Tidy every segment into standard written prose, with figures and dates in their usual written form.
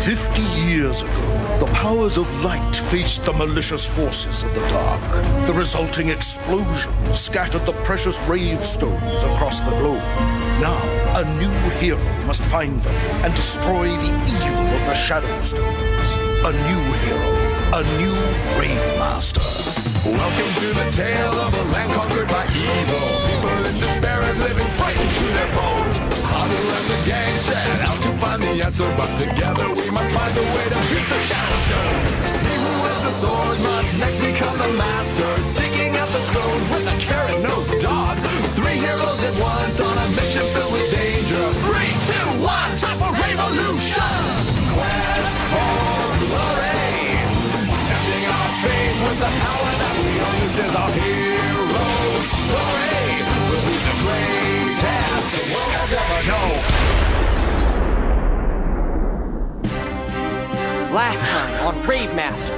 50 years ago, the powers of light faced the malicious forces of the dark. The resulting explosion scattered the precious rave stones across the globe. Now, a new hero must find them and destroy the evil of the Shadow Stones. A new hero, a new Rave Master. Welcome to the tale of a land conquered by evil. People in despair and living frightened to their bones. Haru and the gang set out to find the answer, but together we must find a way to hit the Shadow Stones. He who wields the sword must next become the master, seeking out the stones with a carrot-nosed dog. 3 heroes at once on a mission filled with danger. 3, 2, 1, time for revolution! Quest for glory, tempting our fate with the power that we own. This is our hero story. We'll be the greatest the world has ever known. Last time on Rave Master.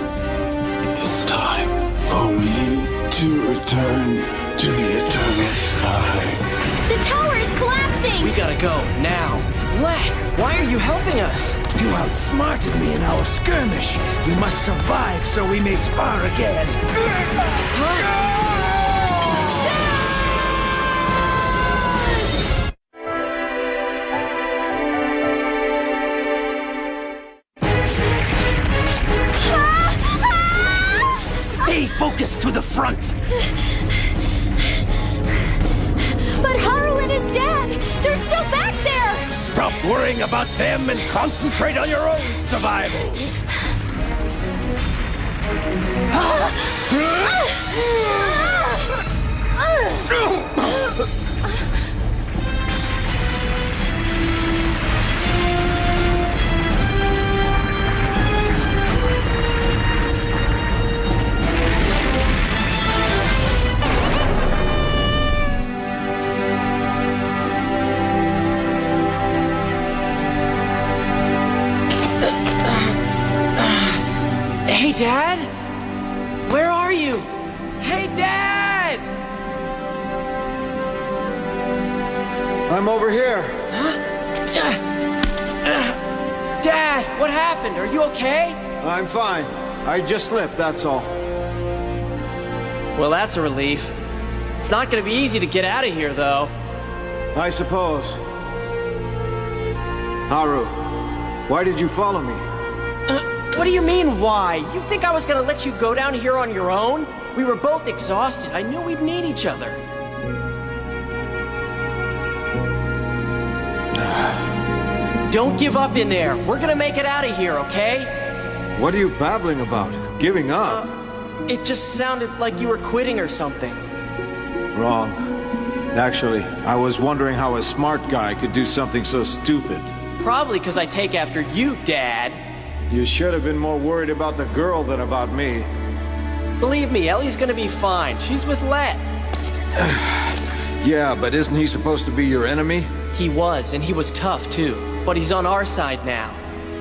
It's time for me to return to the eternal sky. The tower is collapsing! We gotta go, now. Let, why are you helping us? You outsmarted me in our skirmish. You must survive so we may spar again. Stay focused to the front. But Haru and his dad, they're still back there! Stop worrying about them and concentrate on your own survival. Hey, Dad? Where are you? Hey, Dad! I'm over here. Huh? Dad, what happened? Are you okay? I'm fine. I just slipped, that's all. Well, that's a relief. It's not gonna be easy to get out of here, though. I suppose. Haru, why did you follow me? What do you mean, why? You think I was gonna let you go down here on your own? We were both exhausted. I knew we'd need each other. Don't give up in there. We're gonna make it out of here, okay? What are you babbling about? Giving up? It just sounded like you were quitting or something. Wrong. Actually, I was wondering how a smart guy could do something so stupid. Probably because I take after you, Dad. You should have been more worried about the girl than about me. Believe me, Ellie's gonna be fine. She's with Let. Yeah, but isn't he supposed to be your enemy? He was, and he was tough too. But he's on our side now.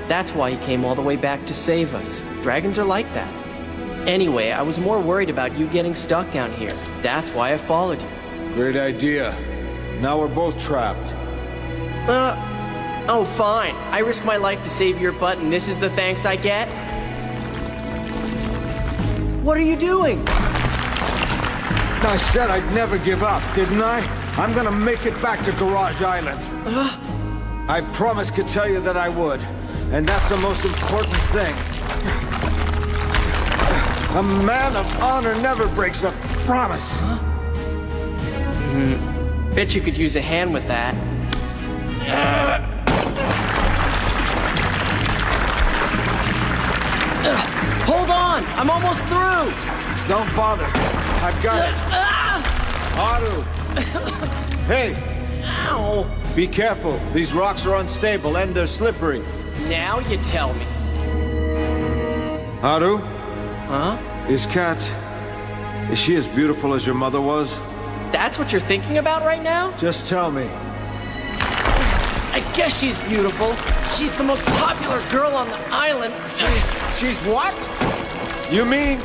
That's why he came all the way back to save us. Dragons are like that. Anyway, I was more worried about you getting stuck down here. That's why I followed you. Great idea. Now we're both trapped. Oh, fine. I risk my life to save your butt, and this is the thanks I get? What are you doing? I said I'd never give up, didn't I? I'm gonna make it back to Garage Island. I promised Katelia that I would, and that's the most important thing. A man of honor never breaks a promise. Bet you could use a hand with that. Hold on! I'm almost through! Don't bother. I've got it. Haru! Hey! Ow! Be careful. These rocks are unstable and they're slippery. Now you tell me. Haru? Huh? Is she as beautiful as your mother was? That's what you're thinking about right now? Just tell me. I guess she's beautiful. She's the most popular girl on the island. She's what? You mean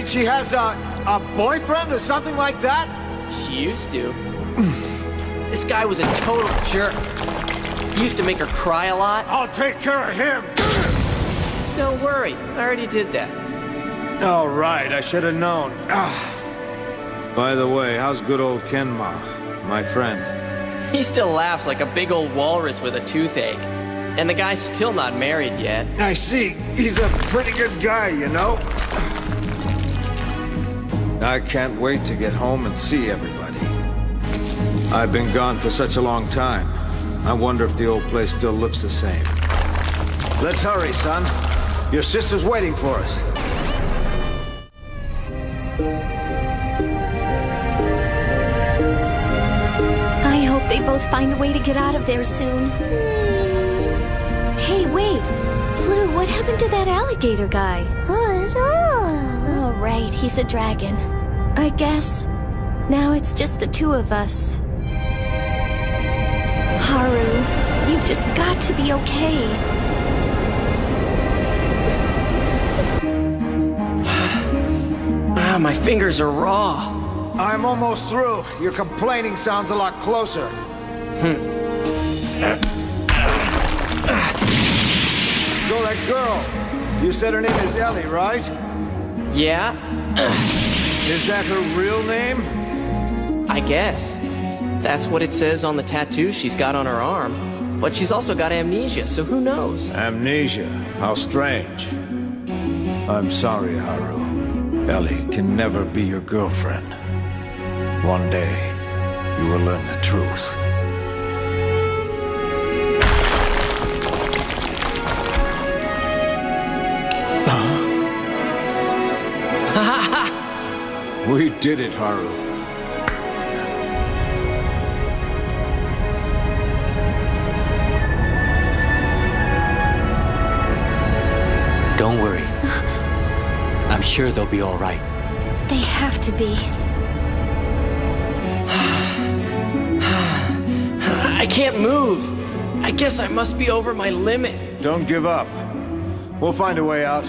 she has a boyfriend or something like that? She used to. This guy was a total jerk. He used to make her cry a lot. I'll take care of him! Don't worry, I already did that. All right, I should have known. By the way, how's good old Kenma, my friend? He still laughs like a big old walrus with a toothache. And the guy's still not married yet. I see. He's a pretty good guy, you know? I can't wait to get home and see everybody. I've been gone for such a long time. I wonder if the old place still looks the same. Let's hurry, son. Your sister's waiting for us. I hope they both find a way to get out of there soon. Hey, wait. Blue, what happened to that alligator guy? Oh, right, he's a dragon. I guess now it's just the two of us. Haru, you've just got to be okay. Ah, my fingers are raw. I'm almost through. Your complaining sounds a lot closer. So that girl, you said her name is Ellie, right? Yeah? Is that her real name? I guess. That's what it says on the tattoo she's got on her arm. But she's also got amnesia, so who knows? Amnesia? How strange. I'm sorry, Haru. Ellie can never be your girlfriend. One day, you will learn the truth. We did it, Haru. Don't worry. I'm sure they'll be all right. They have to be. I can't move. I guess I must be over my limit. Don't give up. We'll find a way out.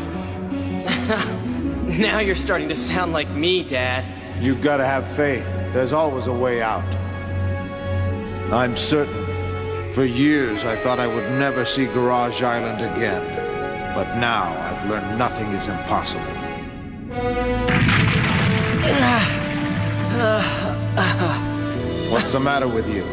Now you're starting to sound like me, Dad. You've got to have faith. There's always a way out. I'm certain. For years, I thought I would never see Garage Island again. But now, I've learned nothing is impossible. What's the matter with you?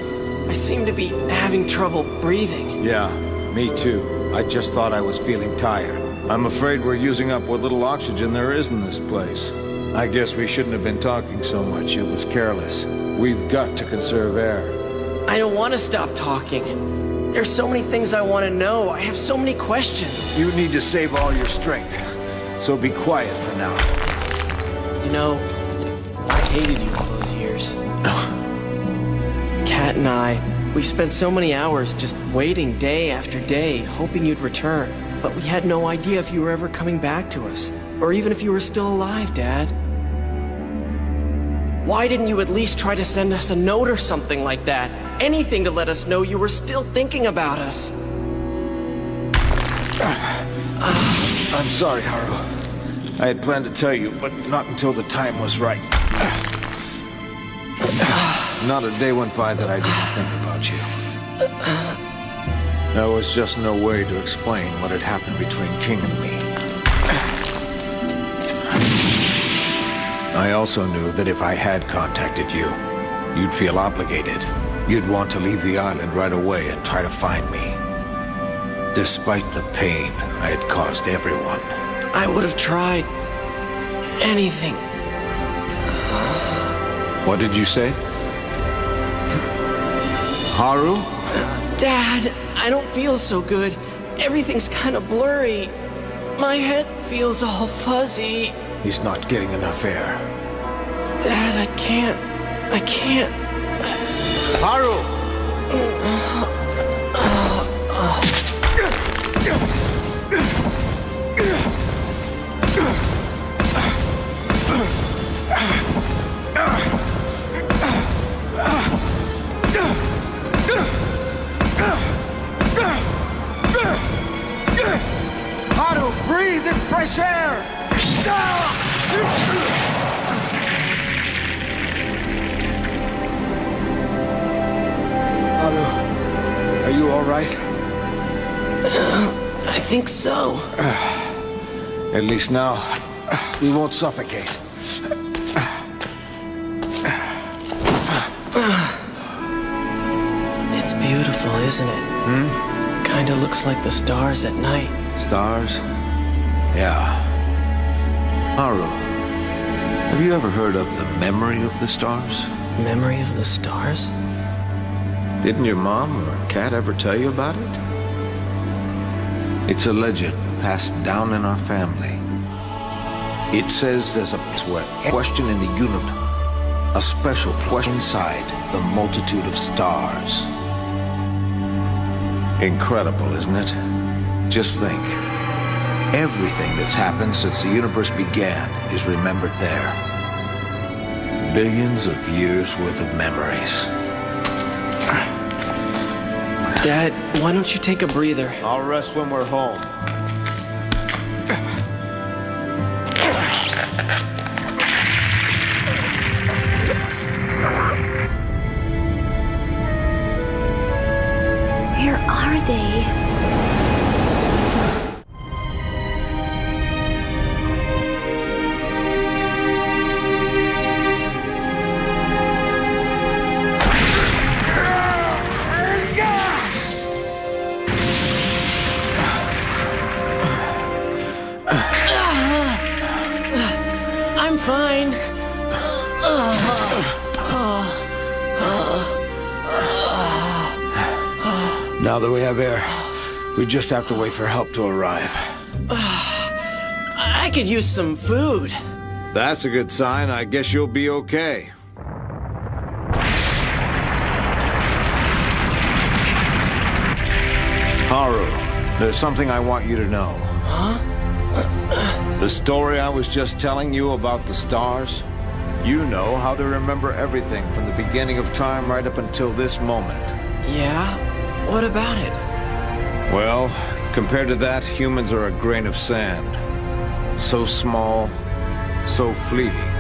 I seem to be having trouble breathing. Yeah, me too. I just thought I was feeling tired. I'm afraid we're using up what little oxygen there is in this place. I guess we shouldn't have been talking so much. It was careless. We've got to conserve air. I don't want to stop talking. There's so many things I want to know. I have so many questions. You need to save all your strength. So be quiet for now. You know, I hated you all those years. Kat and I, we spent so many hours just waiting day after day, hoping you'd return. But we had no idea if you were ever coming back to us, or even if you were still alive, Dad. Why didn't you at least try to send us a note or something like that? Anything to let us know you were still thinking about us. I'm sorry, Haru. I had planned to tell you, but not until the time was right. Not a day went by that I didn't think about you. There was just no way to explain what had happened between King and me. I also knew that if I had contacted you, you'd feel obligated. You'd want to leave the island right away and try to find me. Despite the pain I had caused everyone. I would have tried anything. What did you say? Haru? Dad, I don't feel so good. Everything's kind of blurry. My head feels all fuzzy. He's not getting enough air. Dad, I can't. Haru! Haru, breathe! It's fresh air! Haru, are you you all right? I think so. At least now, we won't suffocate. It's beautiful, isn't it? Kinda looks like the stars at night. Stars? Yeah. Haru, have you ever heard of the memory of the stars? Memory of the stars? Didn't your mom or Kat ever tell you about it? It's a legend passed down in our family. It says there's a question in the universe, a special question inside the multitude of stars. Incredible, isn't it? Just think. Everything that's happened since the universe began is remembered there. Billions of years worth of memories. Dad, why don't you take a breather? I'll rest when we're home. Where are they? I'm fine. Now that we have air, we just have to wait for help to arrive. I could use some food. That's a good sign. I guess you'll be okay. Haru, there's something I want you to know. Huh? The story I was just telling you about the stars, you know how they remember everything from the beginning of time right up until this moment. Yeah? What about it? Well, compared to that, humans are a grain of sand. So small, so fleeting.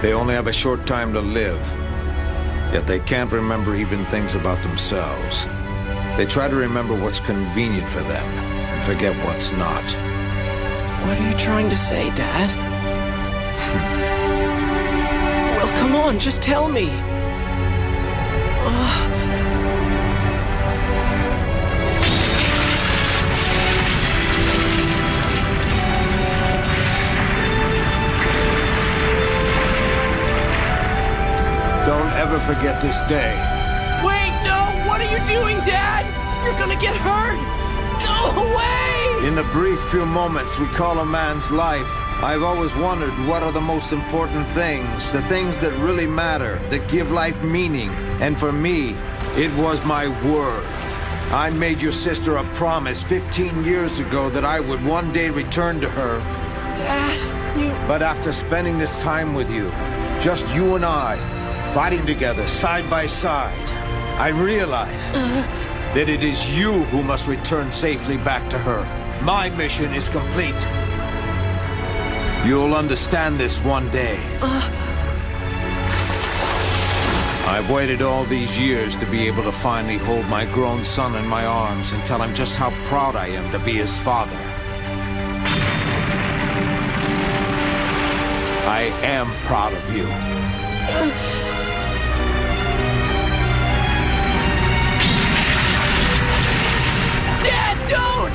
They only have a short time to live. Yet they can't remember even things about themselves. They try to remember what's convenient for them and forget what's not. What are you trying to say, Dad? Well, come on, just tell me. Don't ever forget this day. Wait, no! What are you doing, Dad? You're gonna get hurt! Go away! In the brief few moments we call a man's life, I've always wondered what are the most important things, the things that really matter, that give life meaning. And for me, it was my word. I made your sister a promise 15 years ago that I would one day return to her. Dad, you... But after spending this time with you, just you and I, fighting together side by side, I realized that it is you who must return safely back to her. My mission is complete. You'll understand this one day. I've waited all these years to be able to finally hold my grown son in my arms and tell him just how proud I am to be his father. I am proud of you. Dad, don't!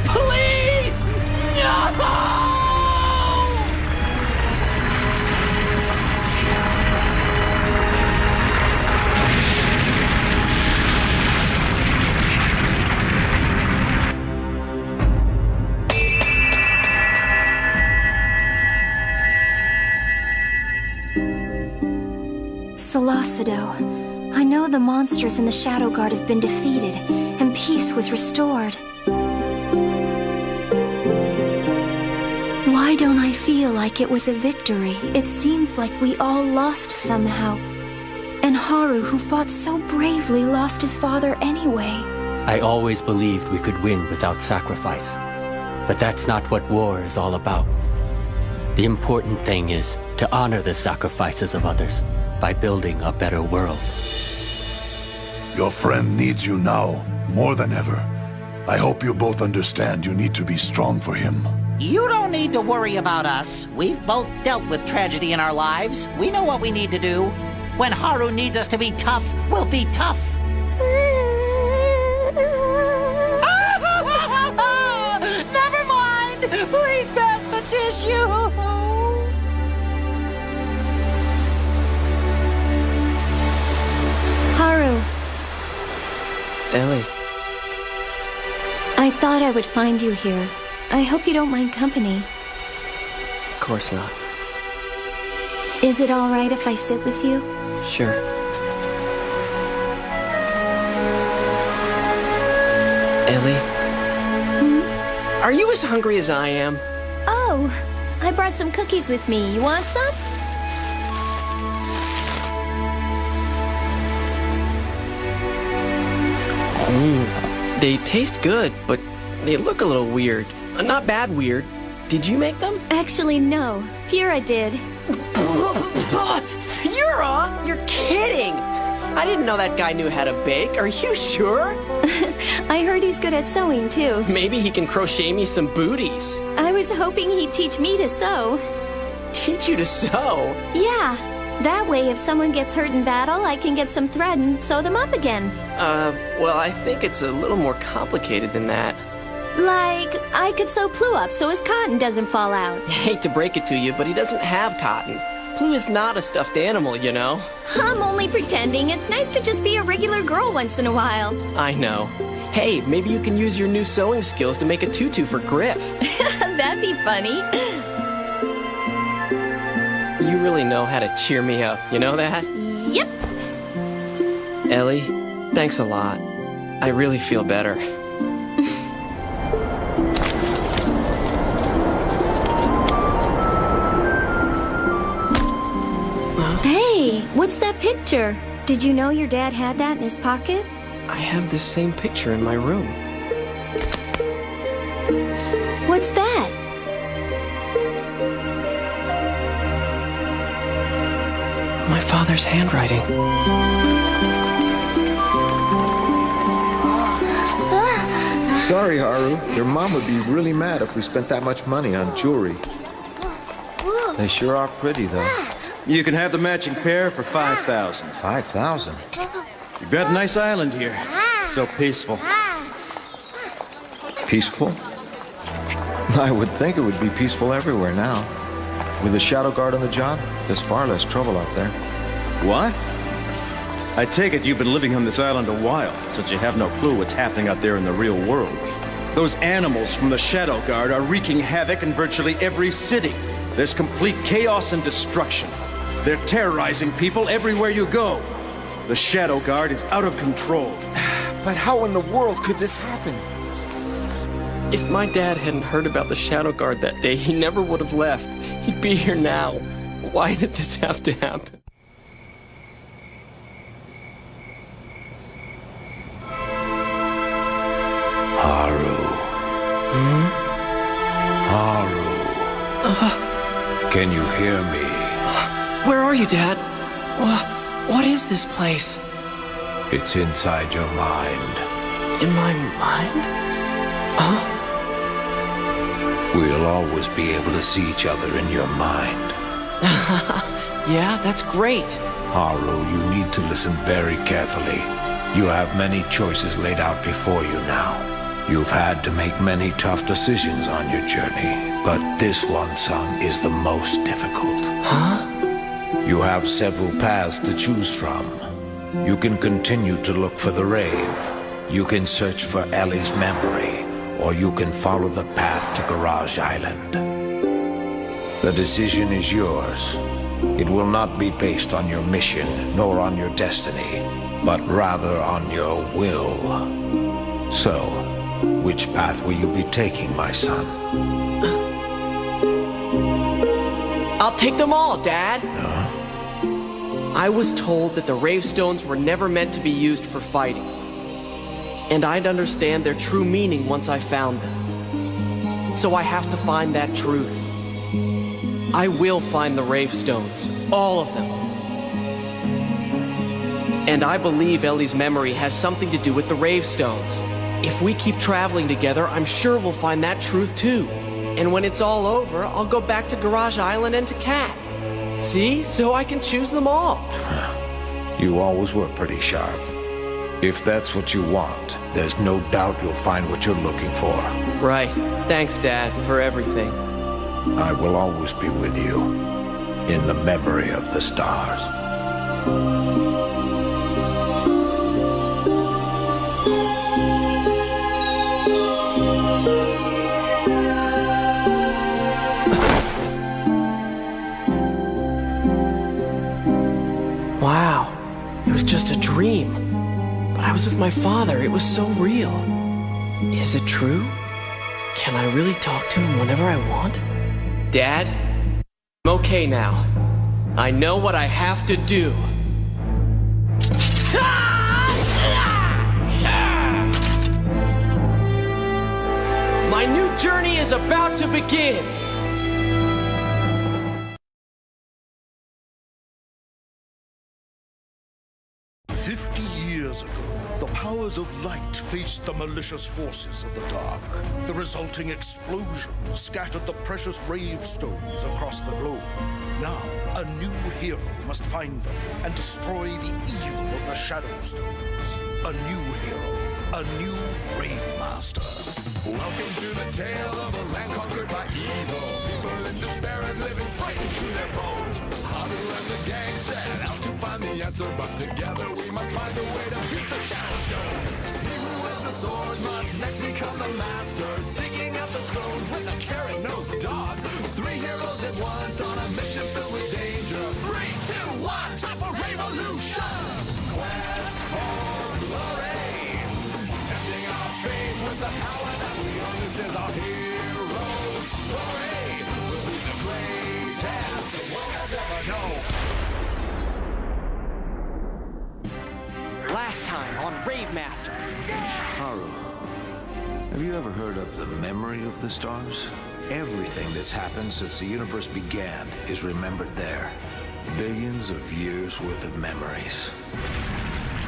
Please! No! Solocido, I know the monsters in the Shadow Guard have been defeated, and peace was restored. Why don't I feel like it was a victory? It seems like we all lost somehow. And Haru, who fought so bravely, lost his father anyway. I always believed we could win without sacrifice. But that's not what war is all about. The important thing is to honor the sacrifices of others by building a better world. Your friend needs you now, more than ever. I hope you both understand you need to be strong for him. You don't need to worry about us. We've both dealt with tragedy in our lives. We know what we need to do. When Haru needs us to be tough, we'll be tough. Never mind! Please pass the tissue! Haru. Ellie. I thought I would find you here. I hope you don't mind company. Of course not. Is it all right if I sit with you? Sure. Ellie? Are you as hungry as I am? Oh, I brought some cookies with me. You want some? They taste good, but they look a little weird. Not bad weird. Did you make them? Actually, no. Fura did. Fura? You're kidding! I didn't know that guy knew how to bake. Are you sure? I heard he's good at sewing, too. Maybe he can crochet me some booties. I was hoping he'd teach me to sew. Teach you to sew? Yeah. That way, if someone gets hurt in battle, I can get some thread and sew them up again. Well, I think it's a little more complicated than that. Like, I could sew Plu up so his cotton doesn't fall out. I hate to break it to you, but he doesn't have cotton. Plu is not a stuffed animal, you know? I'm only pretending. It's nice to just be a regular girl once in a while. I know. Hey, maybe you can use your new sewing skills to make a tutu for Griff. That'd be funny. You really know how to cheer me up, you know that? Yep. Ellie, thanks a lot. I really feel better. Hey, what's that picture? Did you know your dad had that in his pocket? I have this same picture in my room. What's that? My father's handwriting. Sorry, Haru. Your mom would be really mad if we spent that much money on jewelry. They sure are pretty, though. You can have the matching pair for 5,000. 5,000? You've got a nice island here. It's so peaceful. Peaceful? I would think it would be peaceful everywhere now. With the Shadow Guard on the job, there's far less trouble out there. What? I take it you've been living on this island a while, since you have no clue what's happening out there in the real world. Those animals from the Shadow Guard are wreaking havoc in virtually every city. There's complete chaos and destruction. They're terrorizing people everywhere you go. The Shadow Guard is out of control. But how in the world could this happen? If my dad hadn't heard about the Shadow Guard that day, he never would have left. He'd be here now. Why did this have to happen? Haru. Haru. Can you hear me? Where are you, Dad? What is this place? It's inside your mind. In my mind? Huh? We'll always be able to see each other in your mind. Yeah, that's great. Haru, you need to listen very carefully. You have many choices laid out before you now. You've had to make many tough decisions on your journey, but this one, son, is the most difficult. Huh? You have several paths to choose from. You can continue to look for the rave. You can search for Ellie's memory, or you can follow the path to Garage Island. The decision is yours. It will not be based on your mission, nor on your destiny, but rather on your will. So, which path will you be taking, my son? I'll take them all, Dad. I was told that the Rave Stones were never meant to be used for fighting. And I'd understand their true meaning once I found them. So I have to find that truth. I will find the Rave Stones. All of them. And I believe Ellie's memory has something to do with the Rave Stones. If we keep traveling together, I'm sure we'll find that truth too. And when it's all over, I'll go back to Garage Island and to Cat. See? So I can choose them all. You always were pretty sharp. If that's what you want, there's no doubt you'll find what you're looking for. Right. Thanks, Dad, for everything. I will always be with you, in the memory of the stars. Wow, it was just a dream. But I was with my father, it was so real. Is it true? Can I really talk to him whenever I want? Dad, I'm okay now. I know what I have to do. My new journey is about to begin. The powers of light faced the malicious forces of the dark. The resulting explosion scattered the precious rave stones across the globe. Now, a new hero must find them and destroy the evil of the Shadow Stones. A new hero, a new Rave Master. Welcome to the tale of a land conquered by evil. People in despair and living frightened to their bones. Haru and the gang set out to find the answer, but together we must find a way to beat the Shadow Stones. He who has the sword must next become the master, seeking out the stones with a carrot-nosed dog. 3 heroes at once on a mission filled with danger. 3, 2, 1, time for revolution! Quest for glory, accepting our fate with the power that we own. This is our hero story. We'll be the greatest the world has ever known. Last time on Rave Master. Haru, have you ever heard of the memory of the stars? Everything that's happened since the universe began is remembered there. Billions of years worth of memories.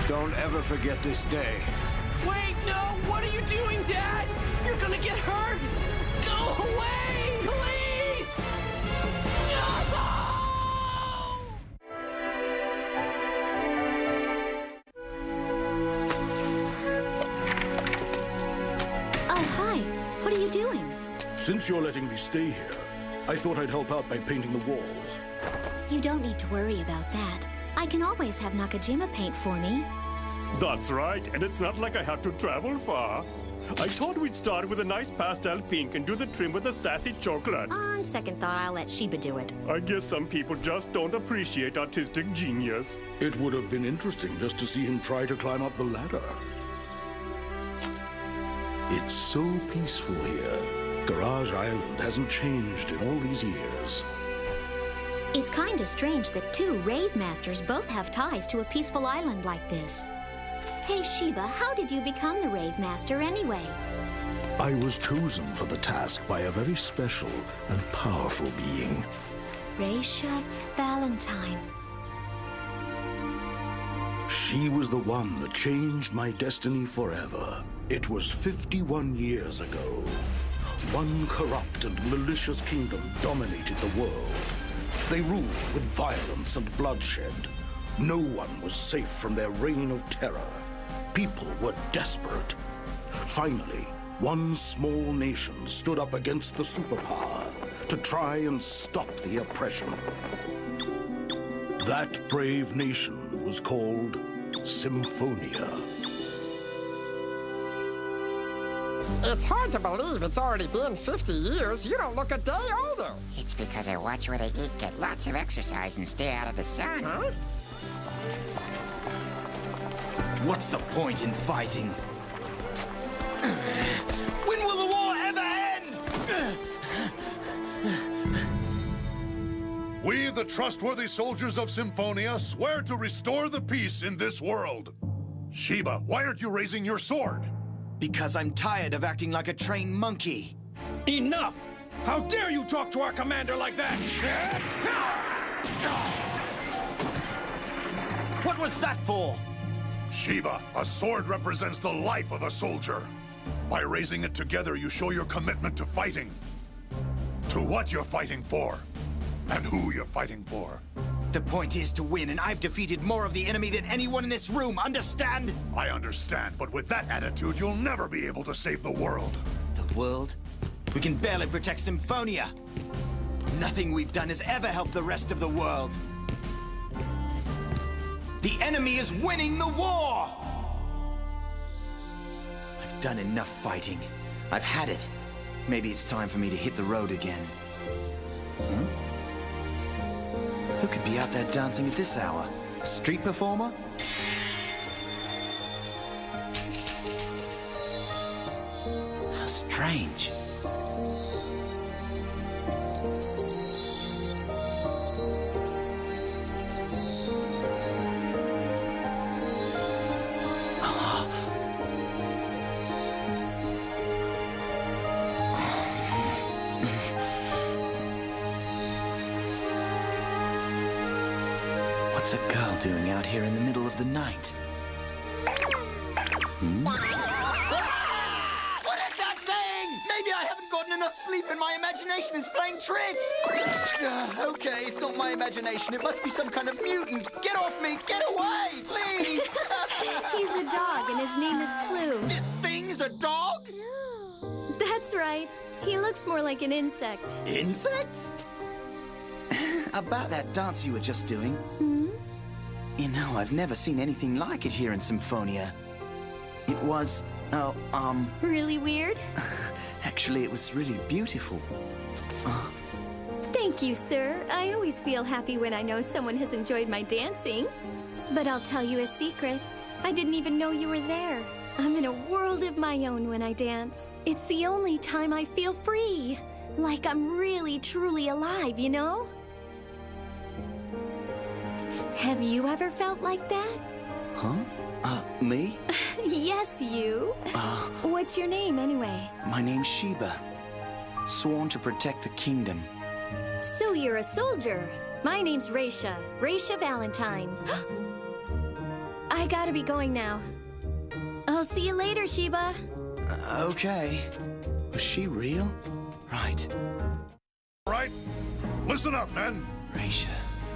Don't ever forget this day. Wait, no! What are you doing, Dad? You're gonna get hurt! Go away, please! No! Oh, hi. What are you doing? Since you're letting me stay here, I thought I'd help out by painting the walls. You don't need to worry about that. I can always have Nakajima paint for me. That's right, and it's not like I have to travel far. I thought we'd start with a nice pastel pink and do the trim with a sassy chocolate. On second thought, I'll let Shiba do it. I guess some people just don't appreciate artistic genius. It would have been interesting just to see him try to climb up the ladder. It's so peaceful here. Garage Island hasn't changed in all these years. It's kinda strange that 2 Rave Masters both have ties to a peaceful island like this. Hey, Shiba, how did you become the Rave Master anyway? I was chosen for the task by a very special and powerful being. Raisha Valentine. She was the one that changed my destiny forever. It was 51 years ago. One corrupt and malicious kingdom dominated the world. They ruled with violence and bloodshed. No one was safe from their reign of terror. People were desperate. Finally, one small nation stood up against the superpower to try and stop the oppression. That brave nation was called Symphonia. It's hard to believe it's already been 50 years. You don't look a day older. It's because I watch what I eat, get lots of exercise, and stay out of the sun. Huh? What's the point in fighting? When will the war ever end? We, the trustworthy soldiers of Symphonia, swear to restore the peace in this world. Shiba, why aren't you raising your sword? Because I'm tired of acting like a trained monkey. Enough! How dare you talk to our commander like that? What was that for? Sheba, a sword represents the life of a soldier. By raising it together, you show your commitment to fighting. To what you're fighting for. And who you're fighting for. The point is to win, and I've defeated more of the enemy than anyone in this room, understand? I understand, but with that attitude, you'll never be able to save the world. The world? We can barely protect Symphonia. Nothing we've done has ever helped the rest of the world. The enemy is winning the war! I've done enough fighting. I've had it. Maybe it's time for me to hit the road again. Huh? Who could be out there dancing at this hour? A street performer? How strange. What's a girl doing out here in the middle of the night? What is that thing? Maybe I haven't gotten enough sleep and my imagination is playing tricks. Okay, it's not my imagination. It must be some kind of mutant. Get off me! Get away, please! He's a dog, and his name is Clue. This thing is a dog? That's right. He looks more like an insect. Insects? About that dance you were just doing. You know, I've never seen anything like it here in Symphonia. It was, Really weird? Actually, it was really beautiful. Thank you, sir. I always feel happy when I know someone has enjoyed my dancing. But I'll tell you a secret. I didn't even know you were there. I'm in a world of my own when I dance. It's the only time I feel free. Like I'm really, truly alive, you know? Have you ever felt like that? Huh? Me? Yes, you. What's your name, anyway? My name's Sheba. Sworn to protect the kingdom. So you're a soldier. My name's Raisha. Raisha Valentine. I gotta be going now. I'll see you later, Sheba. Okay. Was she real? Right. Right? Listen up, men. Raisha.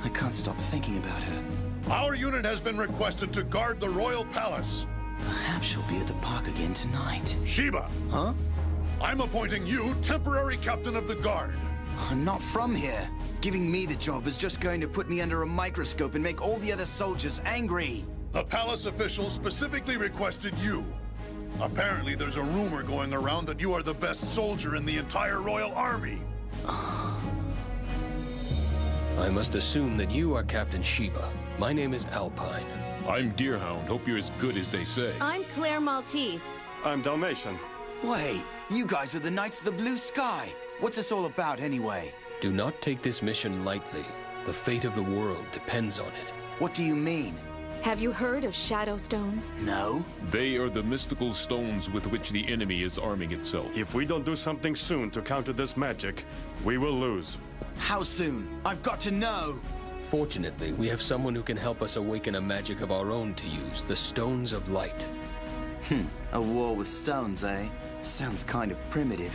I can't stop thinking about her. Our unit has been requested to guard the royal palace. Perhaps she'll be at the park again tonight. Sheba! Huh? I'm appointing you temporary captain of the guard. I'm not from here. Giving me the job is just going to put me under a microscope and make all the other soldiers angry. The palace officials specifically requested you. Apparently, there's a rumor going around that you are the best soldier in the entire royal army. I must assume that you are Captain Sheba. My name is Alpine. I'm Deerhound. Hope you're as good as they say. I'm Claire Maltese. I'm Dalmatian. Wait, you guys are the Knights of the Blue Sky. What's this all about, anyway? Do not take this mission lightly. The fate of the world depends on it. What do you mean? Have you heard of Shadow Stones? No. They are the mystical stones with which the enemy is arming itself. If we don't do something soon to counter this magic, we will lose. How soon? I've got to know. Fortunately, we have someone who can help us awaken a magic of our own to use, the Stones of Light. A war with stones, eh? Sounds kind of primitive.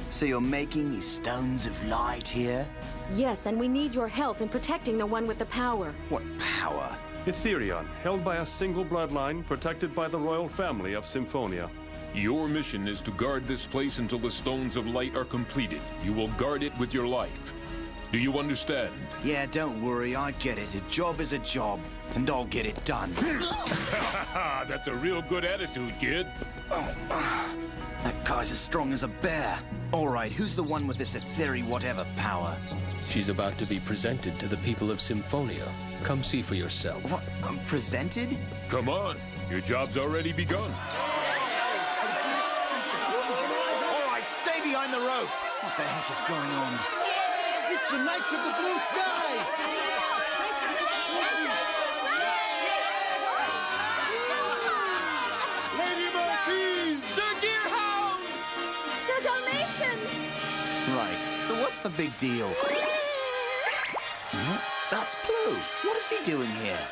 So you're making these stones of light here? Yes, and we need your help in protecting the one with the power. What power? Etherion, held by a single bloodline, protected by the royal family of Symphonia. Your mission is to guard this place until the Stones of Light are completed. You will guard it with your life. Do you understand? Yeah, don't worry, I get it. A job is a job, and I'll get it done. That's a real good attitude, kid. That guy's as strong as a bear. All right, who's the one with this ethereal whatever power? She's about to be presented to the people of Symphonia. Come see for yourself. What? Presented? Come on, your job's already begun. All right, stay behind the rope. What the heck is going on? It's the Knights of the Blue Sky! Lady Maltese! Sir Deerhound! Sir Dalmatian! Right, so what's the big deal? Huh? That's Blue. What is he doing here?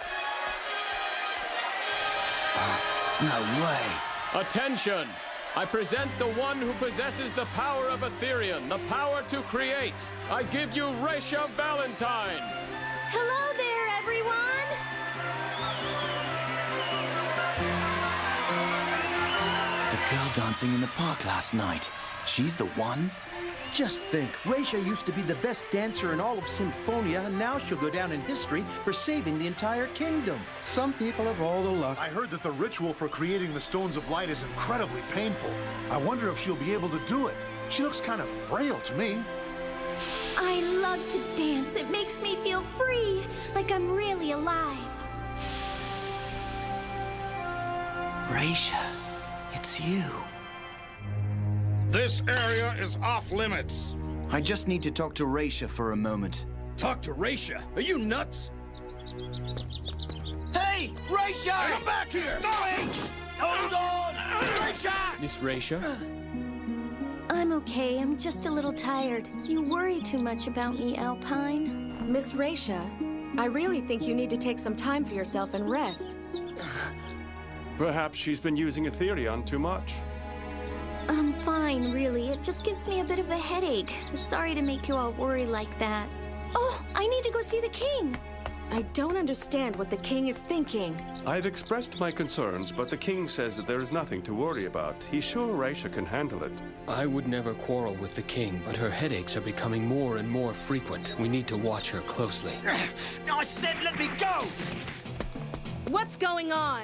No way. Attention! I present the one who possesses the power of Ethereum, the power to create. I give you Raisha Valentine. Hello there, everyone! The girl dancing in the park last night. She's the one? Just think, Raisha used to be the best dancer in all of Symphonia, and now she'll go down in history for saving the entire kingdom. Some people have all the luck. I heard that the ritual for creating the Stones of Light is incredibly painful. I wonder if she'll be able to do it. She looks kind of frail to me. I love to dance. It makes me feel free, like I'm really alive. Raisha, it's you. This area is off limits. I just need to talk to Raisha for a moment. Talk to Raisha? Are you nuts? Hey, Raisha! Come back here! Stop! Hold on! Raisha! Miss Raisha? I'm okay. I'm just a little tired. You worry too much about me, Alpine. Miss Raisha, I really think you need to take some time for yourself and rest. Perhaps she's been using Ethereum too much. I'm fine, really. It just gives me a bit of a headache. Sorry to make you all worry like that. Oh, I need to go see the king. I don't understand what the king is thinking. I've expressed my concerns, but the king says that there is nothing to worry about. He's sure Raisha can handle it. I would never quarrel with the king, but her headaches are becoming more and more frequent. We need to watch her closely. I said let me go! What's going on?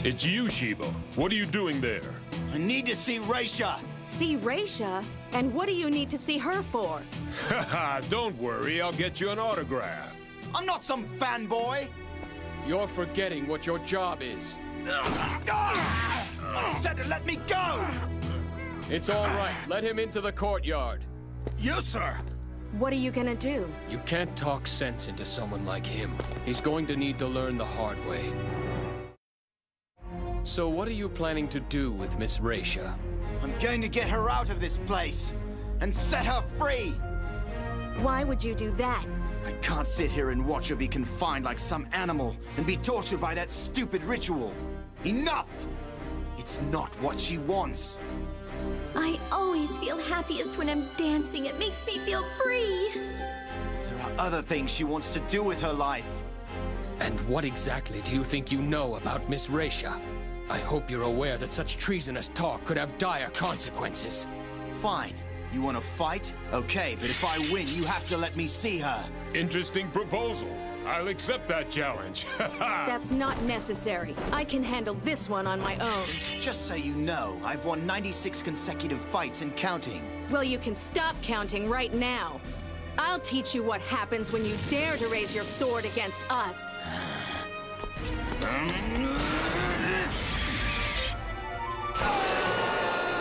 It's you, Shiva. What are you doing there? I need to see Raisha. See Raisha? And what do you need to see her for? Haha, don't worry. I'll get you an autograph. I'm not some fanboy. You're forgetting what your job is. I said to let me go! It's all right. Let him into the courtyard. Yes, sir. What are you gonna do? You can't talk sense into someone like him. He's going to need to learn the hard way. So what are you planning to do with Miss Raisha? I'm going to get her out of this place and set her free. Why would you do that? I can't sit here and watch her be confined like some animal and be tortured by that stupid ritual. Enough! It's not what she wants. I always feel happiest when I'm dancing. It makes me feel free. There are other things she wants to do with her life. And what exactly do you think you know about Miss Raisha? I hope you're aware that such treasonous talk could have dire consequences. Fine. You want to fight? Okay, but if I win, you have to let me see her. Interesting proposal. I'll accept that challenge. That's not necessary. I can handle this one on my own. Just so you know, I've won 96 consecutive fights and counting. Well, you can stop counting right now. I'll teach you what happens when you dare to raise your sword against us.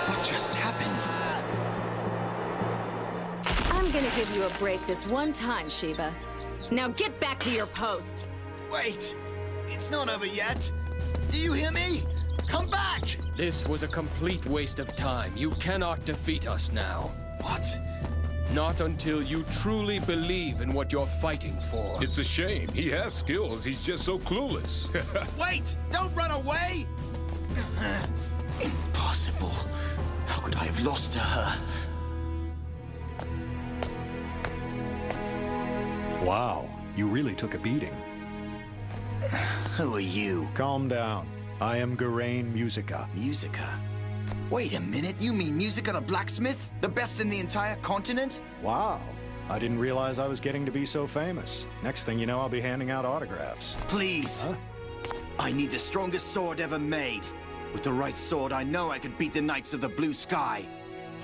What just happened? I'm gonna give you a break this one time, Shiva. Now get back to your post. Wait, it's not over yet. Do you hear me? Come back! This was a complete waste of time. You cannot defeat us now. What? Not until you truly believe in what you're fighting for. It's a shame. He has skills. He's just so clueless. Wait! Don't run away! Impossible. How could I have lost to her? Wow, you really took a beating. Who are you? Calm down. I am Garain Musica. Musica? Wait a minute, you mean Musica the blacksmith? The best in the entire continent? Wow, I didn't realize I was getting to be so famous. Next thing you know, I'll be handing out autographs. Please. Huh? I need the strongest sword ever made. With the right sword, I know I could beat the Knights of the Blue Sky.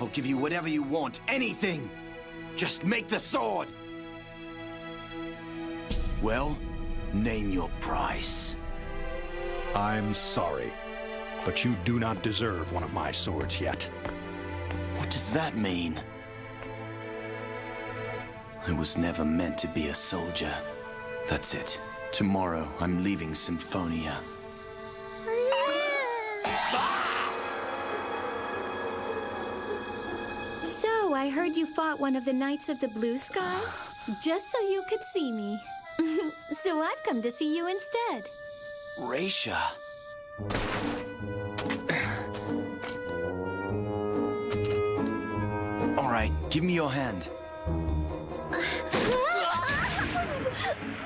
I'll give you whatever you want, anything. Just make the sword. Well, name your price. I'm sorry, but you do not deserve one of my swords yet. What does that mean? I was never meant to be a soldier. That's it. Tomorrow, I'm leaving Symphonia. So, I heard you fought one of the Knights of the Blue Sky? Just so you could see me. So I've come to see you instead. Raisha. All right, give me your hand.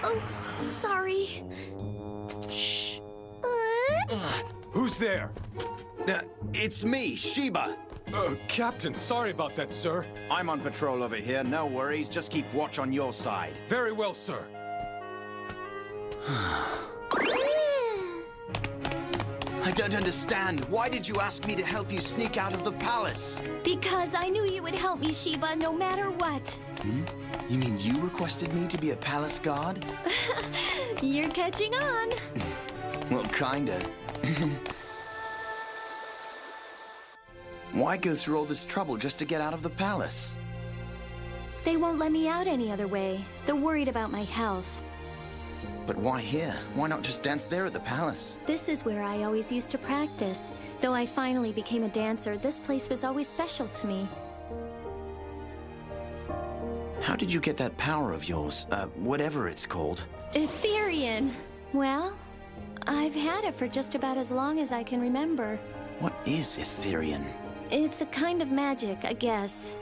Oh, sorry. Shh. Who's there? It's me, Sheba. Captain, sorry about that, sir. I'm on patrol over here, no worries. Just keep watch on your side. Very well, sir. I don't understand. Why did you ask me to help you sneak out of the palace? Because I knew you would help me, Sheba, no matter what. Hmm? You mean you requested me to be a palace guard? You're catching on. Well, kinda. Why go through all this trouble just to get out of the palace? They won't let me out any other way. They're worried about my health. But why here? Why not just dance there at the palace? This is where I always used to practice. Though I finally became a dancer, this place was always special to me. How did you get that power of yours? Whatever it's called. Etherian. Well, I've had it for just about as long as I can remember. What is Etherian? It's a kind of magic, I guess.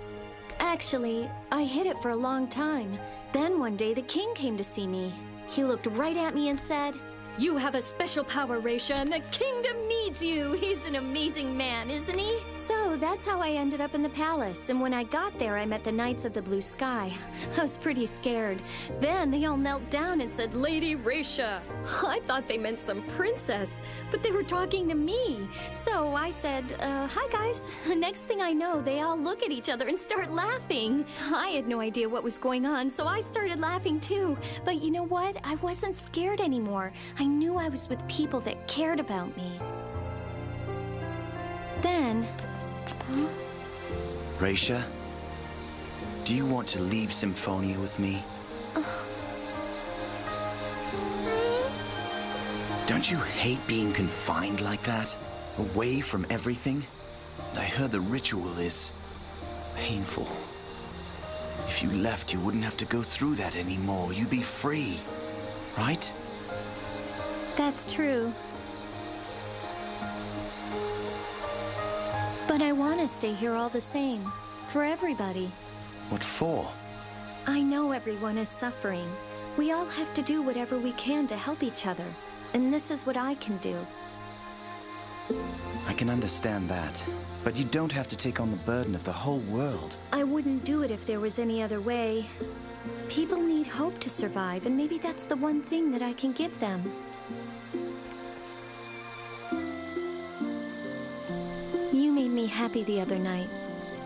Actually, I hid it for a long time. Then one day the king came to see me. He looked right at me and said, "You have a special power, Raisha, and the kingdom needs you. He's an amazing man, isn't he?" So that's how I ended up in the palace. And when I got there, I met the Knights of the Blue Sky. I was pretty scared. Then they all knelt down and said, "Lady Raisha." I thought they meant some princess, but they were talking to me. So I said, "Hi, guys." The next thing I know, they all look at each other and start laughing. I had no idea what was going on, so I started laughing too. But you know what? I wasn't scared anymore. I knew I was with people that cared about me. Then... Huh? Raisha, do you want to leave Symphonia with me? Don't you hate being confined like that? Away from everything? I heard the ritual is painful. If you left, you wouldn't have to go through that anymore. You'd be free, right? That's true. But I want to stay here all the same. For everybody. What for? I know everyone is suffering. We all have to do whatever we can to help each other. And this is what I can do. I can understand that. But you don't have to take on the burden of the whole world. I wouldn't do it if there was any other way. People need hope to survive, and maybe that's the one thing that I can give them. You made me happy the other night.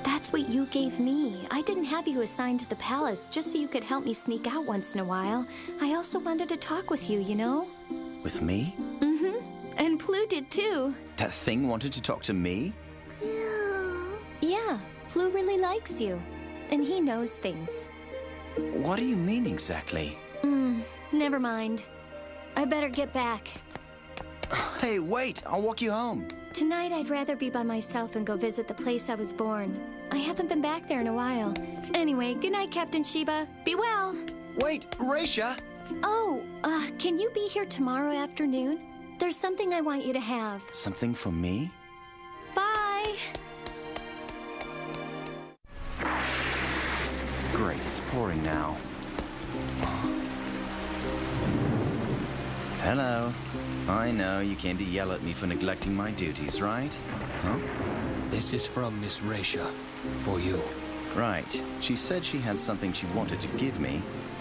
That's what you gave me. I didn't have you assigned to the palace just so you could help me sneak out once in a while. I also wanted to talk with you, you know? With me? Mm-hmm. And Plu did too. That thing wanted to talk to me? Yeah, Plu really likes you. And he knows things. What do you mean exactly? Never mind. I better get back. Hey, wait! I'll walk you home. Tonight, I'd rather be by myself and go visit the place I was born. I haven't been back there in a while. Anyway, good night, Captain Sheba. Be well. Wait, Raisha! Oh, can you be here tomorrow afternoon? There's something I want you to have. Something from me? Bye! Great, it's pouring now. Hello. I know you came to yell at me for neglecting my duties, right? Huh? This is from Miss Raisha. For you. Right. She said she had something she wanted to give me,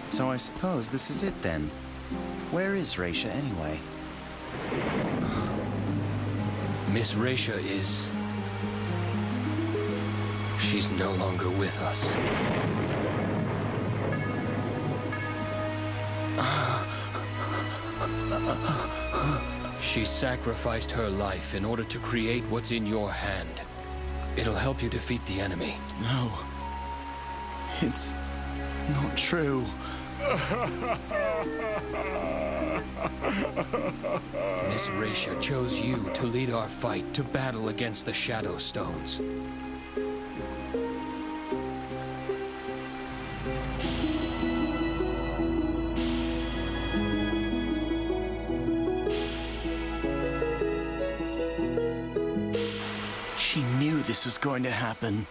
so I suppose this is it then. Where is Raisha anyway? Miss Raisha is... She's no longer with us. She sacrificed her life in order to create what's in your hand. It'll help you defeat the enemy. No. It's not true. Miss Raisha chose you to lead our fight to battle against the Shadow Stones. this was going to happen.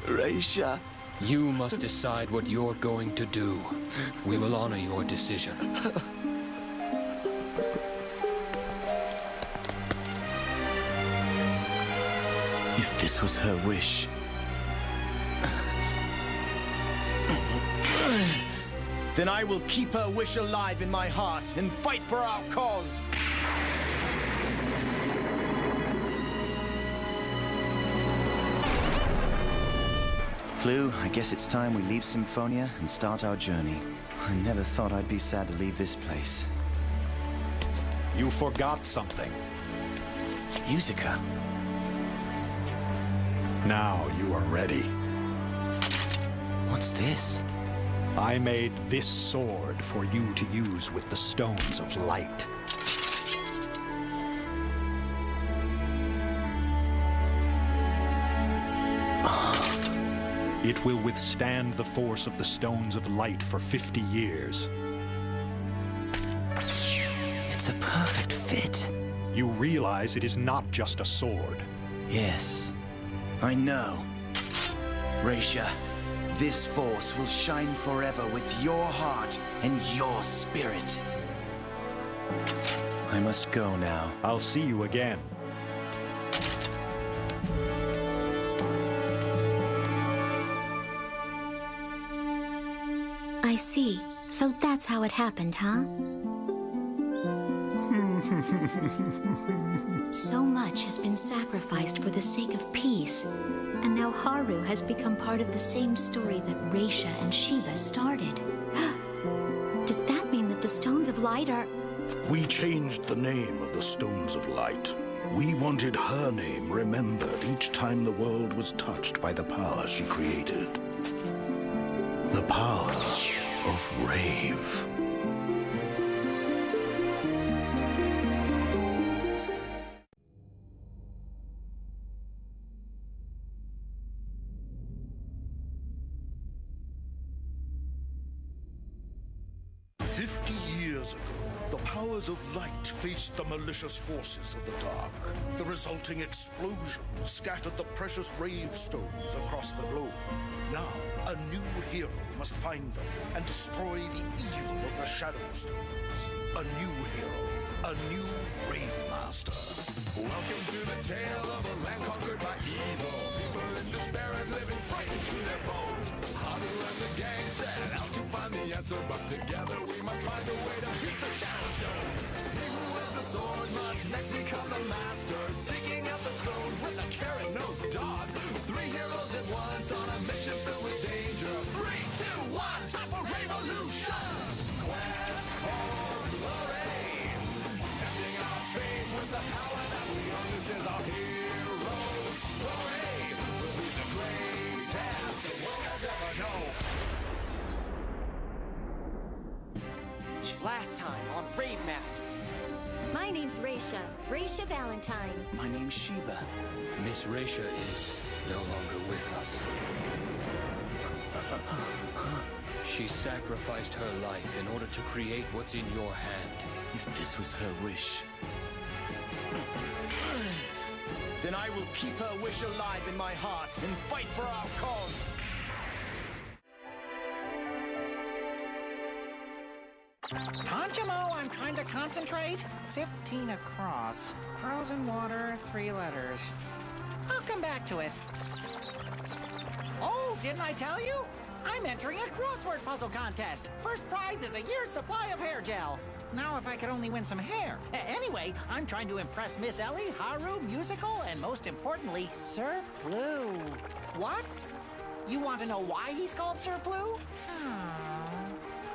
Raisha. You must decide what you're going to do. We will honor your decision. If this was her wish... then I will keep her wish alive in my heart and fight for our cause. Clue, I guess it's time we leave Symphonia and start our journey. I never thought I'd be sad to leave this place. You forgot something. Musica. Now you are ready. What's this? I made this sword for you to use with the Stones of Light. It will withstand the force of the Stones of Light for 50 years. It's a perfect fit. You realize it is not just a sword. Yes, I know. Raisha, this force will shine forever with your heart and your spirit. I must go now. I'll see you again. I see. So that's how it happened, huh? So much has been sacrificed for the sake of peace. And now Haru has become part of the same story that Raisha and Shiba started. Does that mean that the Stones of Light are... We changed the name of the Stones of Light. We wanted her name remembered each time the world was touched by the power she created. The power of Rave. The powers of light faced the malicious forces of the dark. The resulting explosion scattered the precious rave stones across the globe. Now, a new hero must find them and destroy the evil of the Shadow Stones. A new hero, a new Rave Master. Welcome to the tale of a land conquered by evil. People in despair and living frightened to their bones. Haru and the gang set out to find the answer, but together we must find a way to beat the Shadow Stones. He who has the sword must next become the master, seeking out the stones with a carrot-nosed dog. 3 heroes at once on a mission filled with danger. 3, 2, 1, time for revolution! Quest for glory, accepting our fate with the power that we own. This is our hero story. We'll be the greatest the world has ever known. Last time on Rave Master. My name's Raisha Valentine. My name's Shiba. Miss Raisha is no longer with us. She sacrificed her life in order to create what's in your hand. If this was her wish, then I will keep her wish alive in my heart and fight for our cause. Conchimo, I'm trying to concentrate. 15 across. Frozen water, 3 letters. I'll come back to it. Oh, didn't I tell you? I'm entering a crossword puzzle contest. First prize is a year's supply of hair gel. Now if I could only win some hair. Anyway, I'm trying to impress Miss Ellie, Haru, Musical, and most importantly, Sir Blue. What? You want to know why he's called Sir Blue?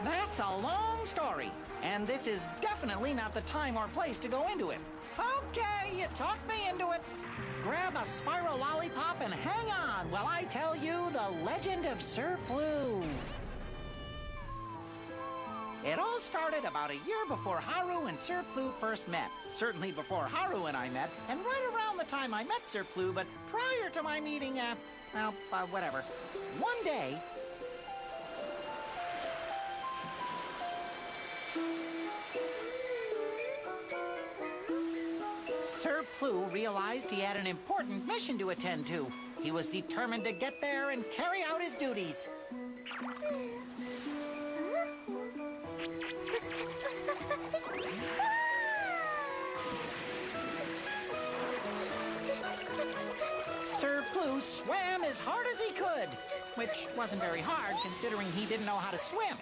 That's a long story, and this is definitely not the time or place to go into it. Okay, you talked me into it. Grab a spiral lollipop and hang on while I tell you the legend of Sir Blue. It all started about a year before Haru and Sir Blue first met. Certainly before Haru and I met, and right around the time I met Sir Blue, but prior to my meeting, whatever. One day, Sir Plu realized he had an important mission to attend to. He was determined to get there and carry out his duties. Sir Plu swam as hard as he could, which wasn't very hard considering he didn't know how to swim.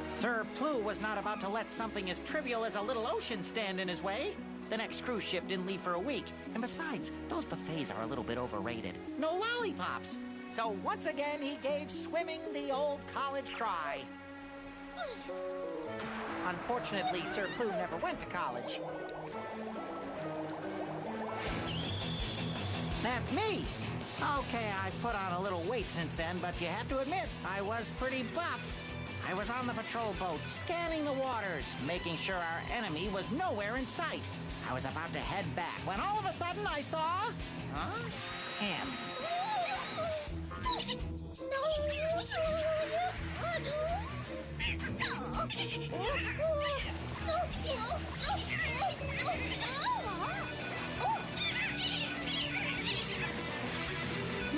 Sir Plu was not about to let something as trivial as a little ocean stand in his way. The next cruise ship didn't leave for a week, and besides, those buffets are a little bit overrated. No lollipops! So once again, he gave swimming the old college try. Unfortunately, Sir Plu never went to college. That's me! Okay, I've put on a little weight since then, but you have to admit, I was pretty buff. I was on the patrol boat, scanning the waters, making sure our enemy was nowhere in sight. I was about to head back, when all of a sudden I saw... him.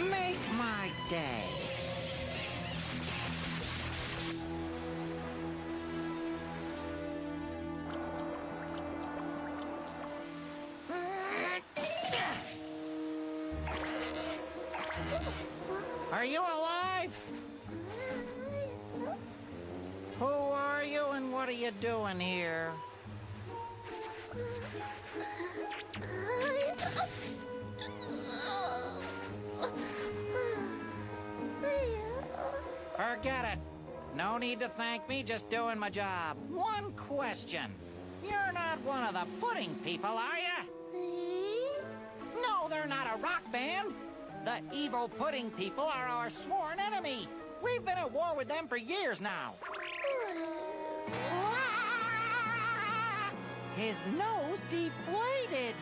Make my day. Are you alive? Who are you and what are you doing here? Forget it. No need to thank me, just doing my job. One question. You're not one of the pudding people, are you? No, they're not a rock band. The evil pudding people are our sworn enemy. We've been at war with them for years now. His nose deflated.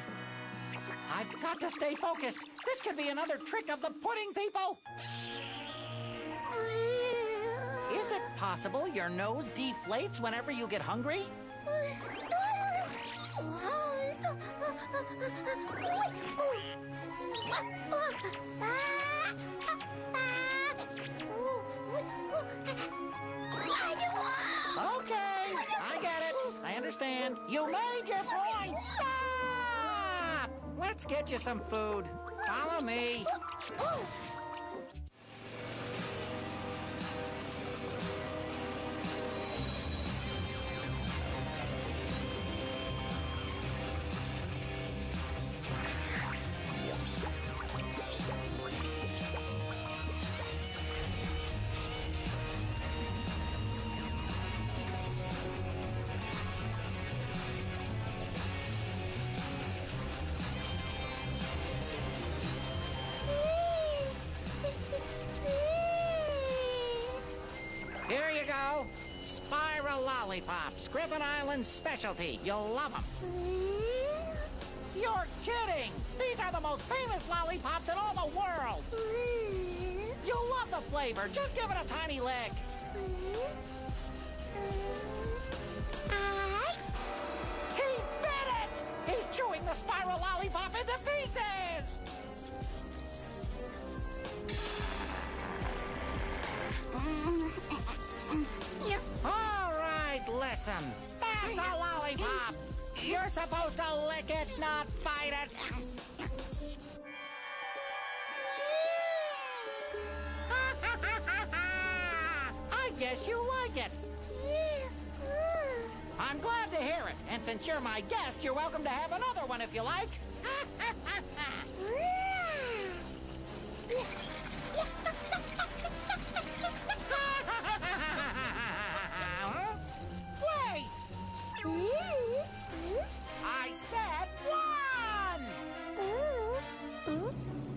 I've got to stay focused. This could be another trick of the pudding people. Is it possible your nose deflates whenever you get hungry? Okay, I get it. I understand. You made your point. Stop! Let's get you some food. Follow me. Here you go. Spiral lollipops, Griffin Island's specialty. You'll love them. You're kidding! These are the most famous lollipops in all the world. You'll love the flavor. Just give it a tiny lick. He bit it! He's chewing the spiral lollipop into pieces! All right, listen. That's a lollipop. You're supposed to lick it, not bite it. I guess you like it. I'm glad to hear it. And since you're my guest, you're welcome to have another one if you like. Wait! I said one!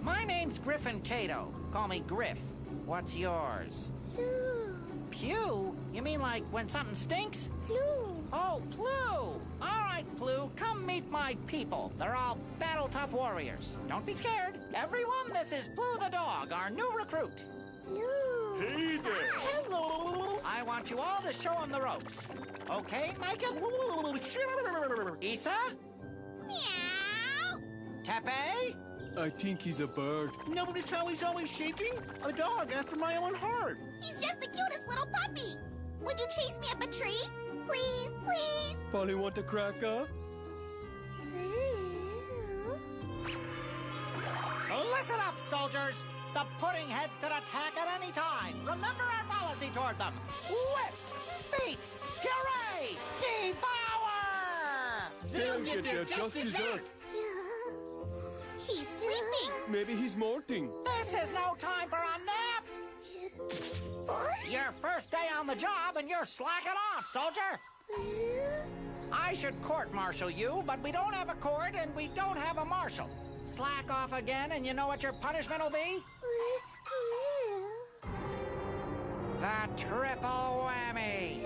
My name's Griffin Cato. Call me Griff. What's yours? Pew? You mean like when something stinks? Plu. Oh, Plu! All right, Plu, come meet my people. They're all battle-tough warriors. Don't be scared. Everyone, this is Plu the dog, our new recruit. Hey there! Hello! I want you all to show him the ropes. Okay, Michael? Issa? Meow. Tepe? I think he's a bird. Notice how he's always shaking? A dog after my own heart. He's just the cutest little puppy. Would you chase me up a tree? Please, please. Polly want a cracker? Listen up, soldiers. The pudding heads could attack at any time. Remember our policy toward them. Whip, beat, curate, devour! They'll get their just dessert. He's sleeping. Maybe he's molting. This is no time for a nap. Your first day on the job and you're slacking off, soldier. I should court-martial you, but we don't have a court and we don't have a marshal. Slack off again, and you know what your punishment will be? The triple whammy.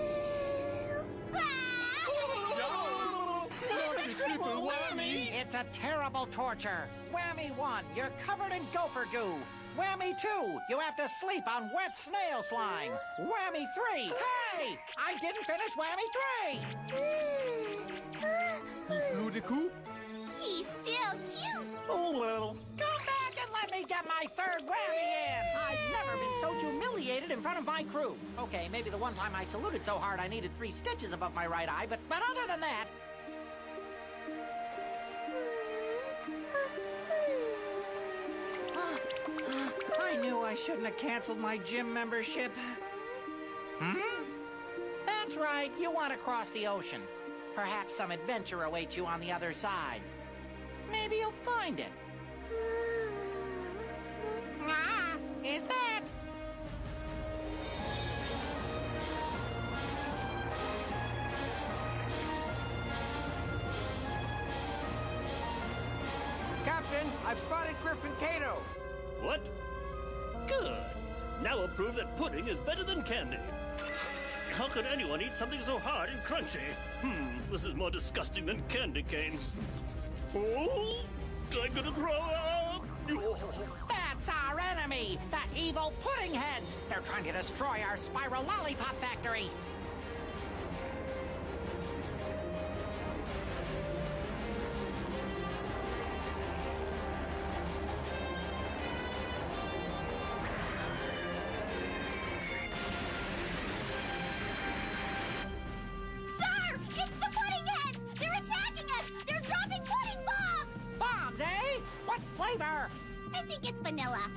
Triple whammy? It's a terrible torture. Whammy 1, you're covered in gopher goo. Whammy 2, you have to sleep on wet snail slime. Whammy 3, hey! I didn't finish Whammy 3. He flew the coop? He's still cute. Come back and let me get my third whammy in. I've never been so humiliated in front of my crew. Okay, maybe the one time I saluted so hard I needed 3 stitches above my right eye, but other than that... I knew I shouldn't have canceled my gym membership. That's right, you want to cross the ocean. Perhaps some adventure awaits you on the other side. Maybe you'll find it. Is that? Captain, I've spotted Griffin Cato. What? Good. Now we'll prove that pudding is better than candy. How could anyone eat something so hard and crunchy? This is more disgusting than candy canes. Oh, I'm gonna throw up! That's our enemy, the evil pudding heads. They're trying to destroy our spiral lollipop factory. I think it's vanilla.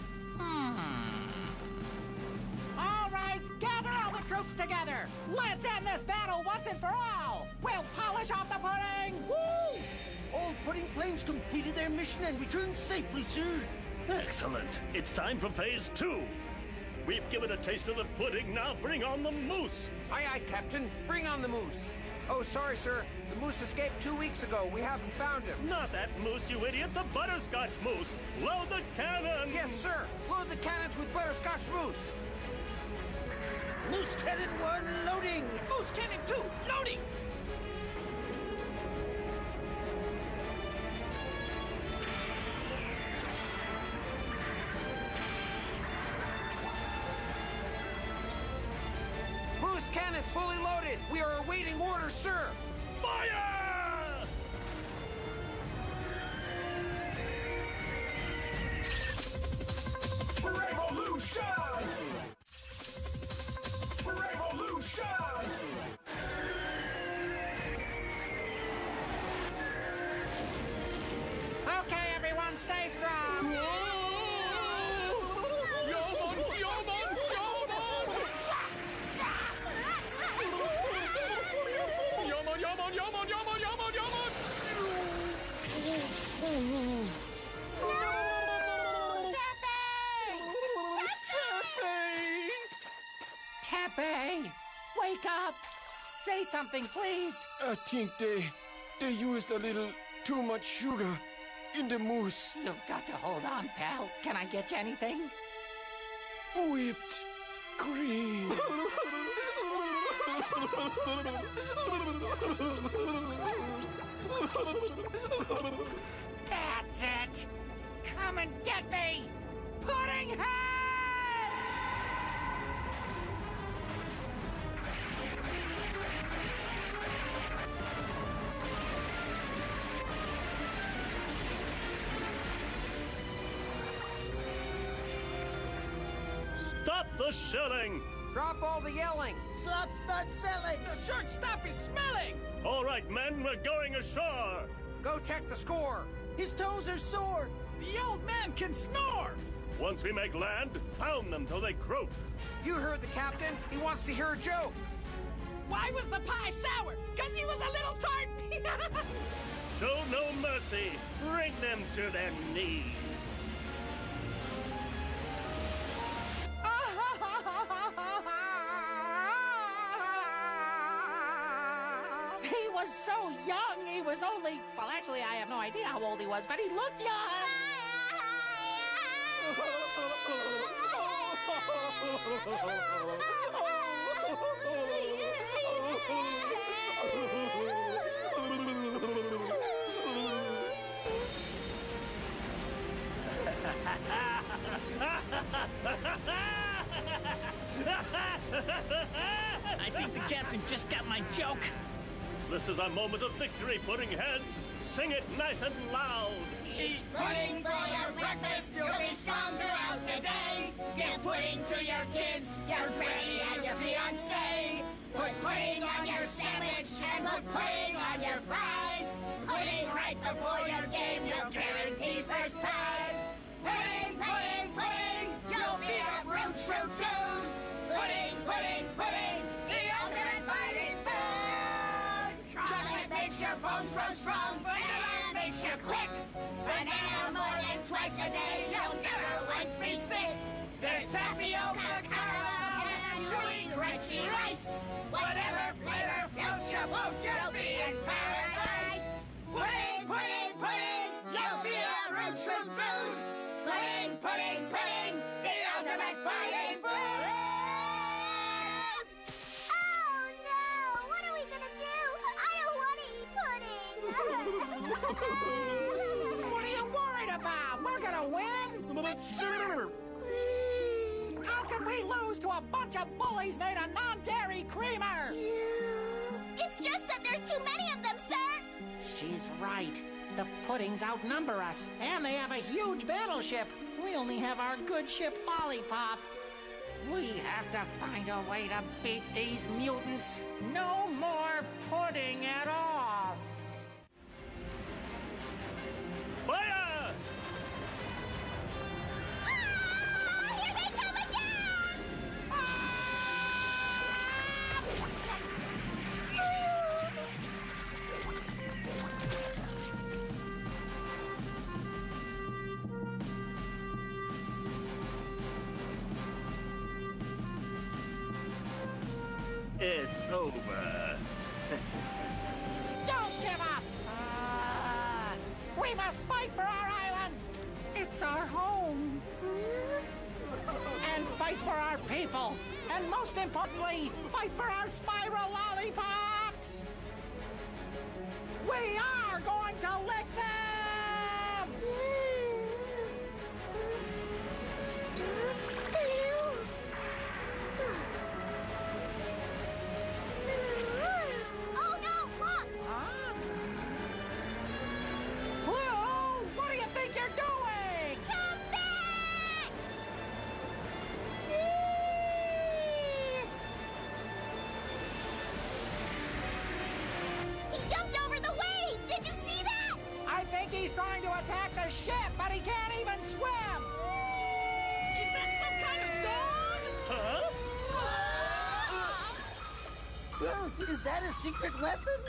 All right, gather all the troops together. Let's end this battle once and for all. We'll polish off the pudding. Woo! All pudding planes completed their mission and returned safely, sir. Excellent. It's time for phase 2. We've given a taste of the pudding, now bring on the moose. Aye, aye, Captain. Bring on the moose. Oh, sorry, sir. The moose escaped 2 weeks ago. We haven't found him. Not that moose, you idiot. The butterscotch moose. Load the cannon. Yes, sir. Load the cannons with butterscotch moose. Moose Cannon 1 loading. Moose Cannon 2 loading. Moose cannons fully loaded. We are awaiting orders, sir. Fire! Revolution! Revolution! Okay, everyone, stay strong. Tepe! Wake up! Say something, please! I think they used a little too much sugar in the mousse. You've got to hold on, pal. Can I get you anything? Whipped cream. That's it! Come and get me! Pudding heads! the shelling! Drop all the yelling! Slop's not selling! The shortstop is smelling! All right, men, we're going ashore! Go check the score! His toes are sore! The old man can snore! Once we make land, pound them till they croak! You heard the captain. He wants to hear a joke. Why was the pie sour? 'Cause he was a little tart! Show no mercy! Bring them to their knees! He was so young, he was only... Well, actually, I have no idea how old he was, but he looked young! I think the captain just got my joke. This is a moment of victory, Pudding Heads! Sing it nice and loud! Eat pudding for your breakfast, you'll be strong throughout the day. Give pudding to your kids, your granny and your fiancé. Put pudding on your sandwich and put pudding on your fries. Pudding right before your game, you'll guarantee first prize. Pudding, pudding, pudding, you'll be a root shrew dude. Pudding, pudding, pudding, the ultimate fighting food. Chocolate makes your bones grow strong, banana makes you quick. Banana more than twice a day, you'll never once be sick. There's tapioca, caramel, and chewy, crunchy rice. Whatever flavor floats your boat, you'll be in paradise. Pudding, pudding, pudding, you'll be a root shrew dude. Pudding, pudding, pudding, the ultimate fighting food. Oh no! What are we gonna do? I don't want to eat pudding! What are you worried about? We're gonna win! How can we lose to a bunch of bullies made of non-dairy creamer? It's just that there's too many of them, sir! She's right. The puddings outnumber us, and they have a huge battleship. We only have our good ship, Lollipop. We have to find a way to beat these mutants. No more pudding at all. Fire! Here they come again! It's over. Don't give up! We must fight for our island! It's our home! And fight for our people! And most importantly, fight for our spiral lollipops! We are going to lick them! Oh no, look! Huh? Blue, what do you think you're doing? Come back! He jumped over the wave! Did you see that? I think he's trying to attack the ship, but he can't even swim! Is that some kind of dog? Huh? Well, is that a secret weapon?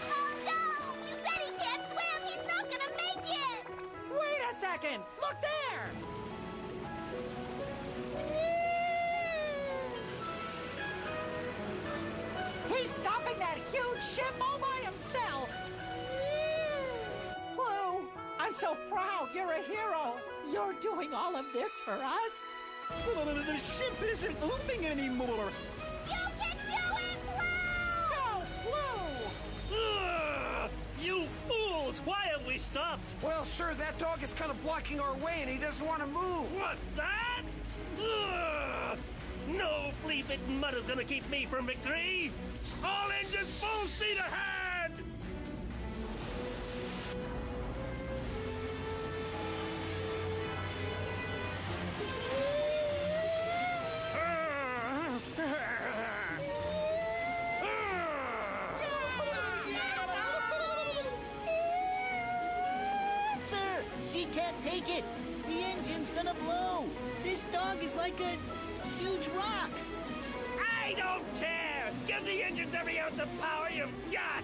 Oh no! You said he can't swim! He's not gonna make it! Wait a second! Look there! He's stopping that huge ship all by himself! Blue, I'm so proud you're a hero! You're doing all of this for us? The ship isn't moving anymore. You can do it, Blue! Go, Blue! Ugh! You fools! Why have we stopped? Well, sir, that dog is kind of blocking our way and he doesn't want to move. What's that? Ugh! No flea-bitten mud is gonna keep me from victory! All engines full speed ahead! Sir, she can't take it. The engine's gonna blow. This dog is like a huge rock. I don't care! Give the engines every ounce of power you've got!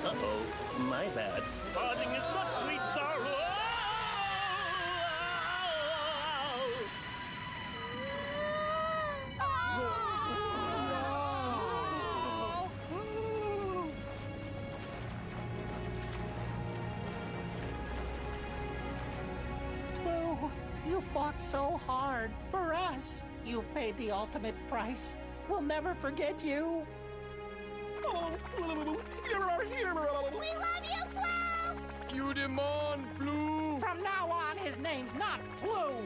Uh-oh, my bad. Pausing is such sweet sorrow! Blue, you fought so hard for us. You paid the ultimate price. We'll never forget you. You're our hero! We love you, Blue! You demand, Blue! From now on, his name's not Blue.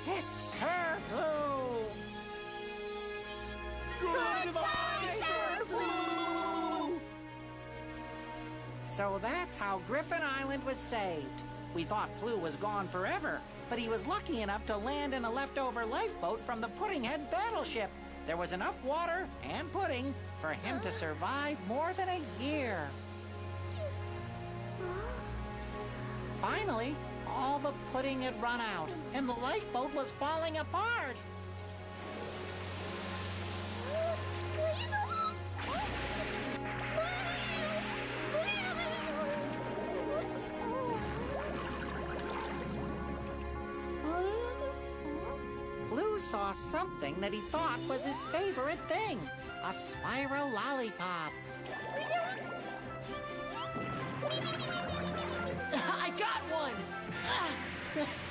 It's Sir Blue. Goodbye, Sir Blue! So that's how Griffin Island was saved. We thought Blue was gone forever, but he was lucky enough to land in a leftover lifeboat from the Puddinghead battleship. There was enough water and pudding for him to survive more than a year. Finally, all the pudding had run out, and the lifeboat was falling apart. Blue saw something that he thought was his favorite thing, a spiral lollipop. I got one!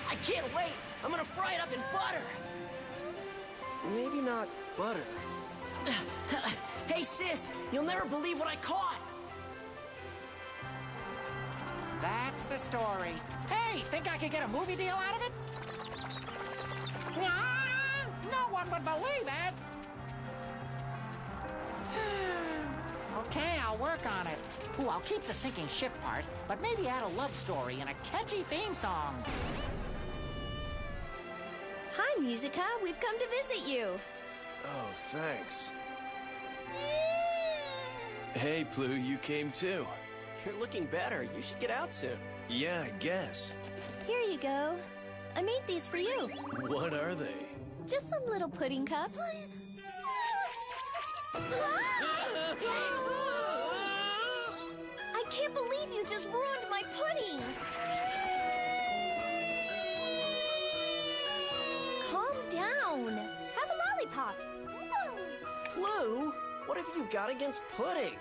I can't wait! I'm gonna fry it up in butter! Maybe not butter. Hey, sis! You'll never believe what I caught! That's the story. Hey, think I could get a movie deal out of it? No one would believe it! Okay, I'll work on it. Ooh, I'll keep the sinking ship part, but maybe add a love story and a catchy theme song. Hi, Musica. We've come to visit you. Oh, thanks. Hey, Blue, you came too. You're looking better. You should get out soon. Yeah, I guess. Here you go. I made these for you. What are they? Just some little pudding cups. I can't believe you just ruined my pudding. Calm down. Have a lollipop. Blue, what have you got against pudding?